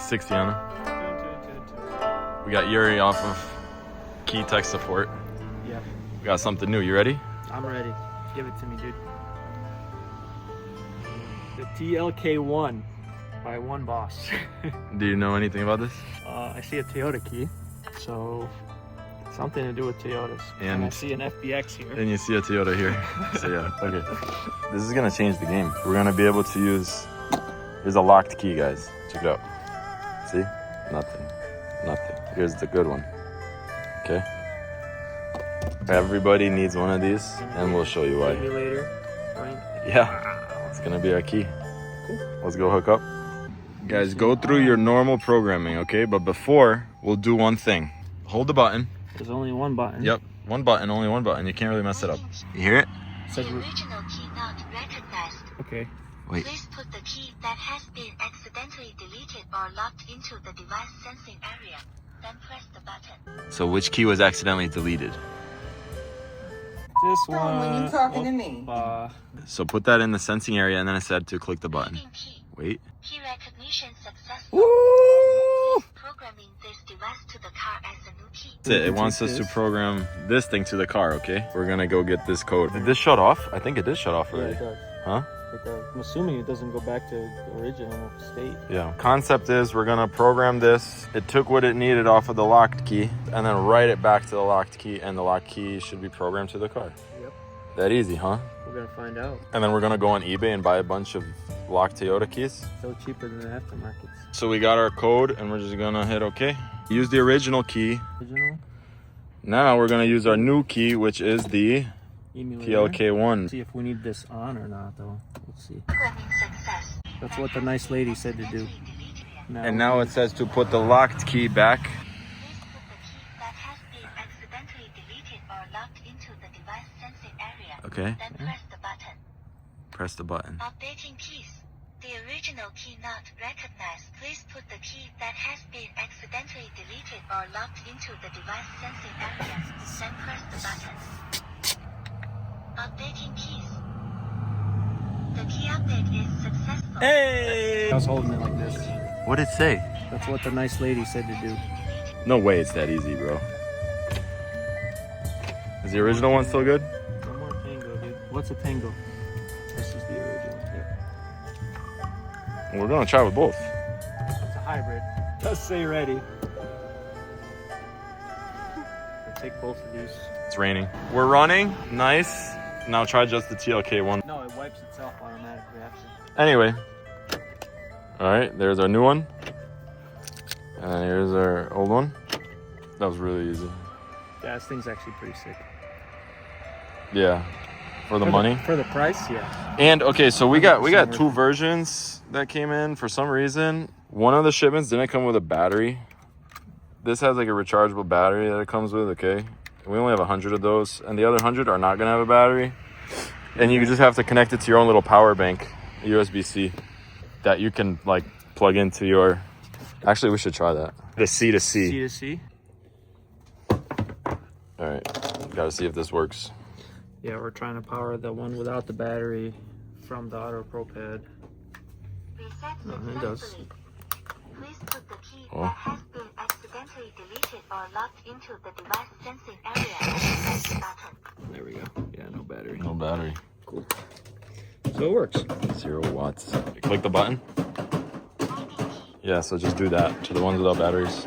60 on them. We got Yuri off of key tech support. Yeah. We got something new. You ready? I'm ready. Give it to me, dude. The TLK1 by One Boss. Do you know anything about this? I see a Toyota key, so something to do with Toyotas. And I see an FBX here. And you see a Toyota here. So yeah, okay. This is gonna change the game. We're gonna be able to use, here's a locked key, guys. Check it out. See? Nothing. Nothing. Here's the good one. Okay? Everybody needs one of these, and we'll show you why. Emulator, right? Yeah, it's gonna be our key. Cool. Let's go hook up. Guys, go through your normal programming, okay? But before, we'll do one thing. Hold the button. There's only one button. Yep, one button, only one button. You can't really mess it up. You hear it? The original key not recognized. Okay. Wait. Please put the key that has been accidentally deleted or locked into the device sensing area. Then press the button. So which key was accidentally deleted? This one. When you talking to me. So put that in the sensing area, and then I said to click the button. Key. Wait. Key recognition successful. Woo! Programming this device to the car as a new key. That's it. It wants us to program this thing to the car, okay? We're gonna go get this code. Did this shut off? I think it did shut off Yeah, already. it does. Huh? It does. I'm assuming it doesn't go back to the original state. Yeah. Concept is we're gonna program this. It took what it needed off of the locked key and then write it back to the locked key, and the locked key should be programmed to the car. Yep. That easy, huh? We're gonna find out. And then we're gonna go on eBay and buy a bunch of locked Toyota keys. So cheaper than the aftermarkets. So we got our code, and we're just gonna hit OK. Use the original key. Original Now we're gonna use our new key, which is the emulator. TLK1. See if we need this on or not, though. Let's see. Programming success. That's what the nice lady said to do. And now it says to put the locked key back. Please put the key that has been accidentally deleted or locked into the device sensing area. Okay. Then press the button. Press the button. Updating keys. The original key not recognized. Please put the key that has been accidentally deleted or locked into the device sensing area. Then press the button. Updating keys. The key update is successful. Hey! I was holding it like this. What did it say? That's what the nice lady said to do. No way it's that easy, bro. Is the original one still good? One more tango, dude. What's a tango? This is the original. Yep. We're gonna try with both. It's a hybrid. Just say ready. I'll take both of these. It's raining. We're running. Nice. Now try just the TLK1. No, it wipes itself automatically after. Anyway. Alright, there's our new one. And here's our old one. That was really easy. Yeah, this thing's actually pretty sick. Yeah. For the money. For the price, yeah. And okay, so we got two versions that came in for some reason. One of the shipments didn't come with a battery. This has like a rechargeable battery that it comes with, okay? We only have 100 of those, and the other 100 are not gonna have a battery. And you just have to connect it to your own little power bank, USB-C, that you can like plug into your. Actually, we should try that. The C to C. C to C. All right, gotta see if this works. Yeah, we're trying to power the one without the battery from the Auto Pro pad. Reset No, it does. successfully. Please put the key that has been accidentally deleted or locked into the device sensing area and press the button. There we go. Yeah, no battery. No battery. Cool. So it works. 0 watts. Click the button. Yeah, so just do that to the ones without batteries.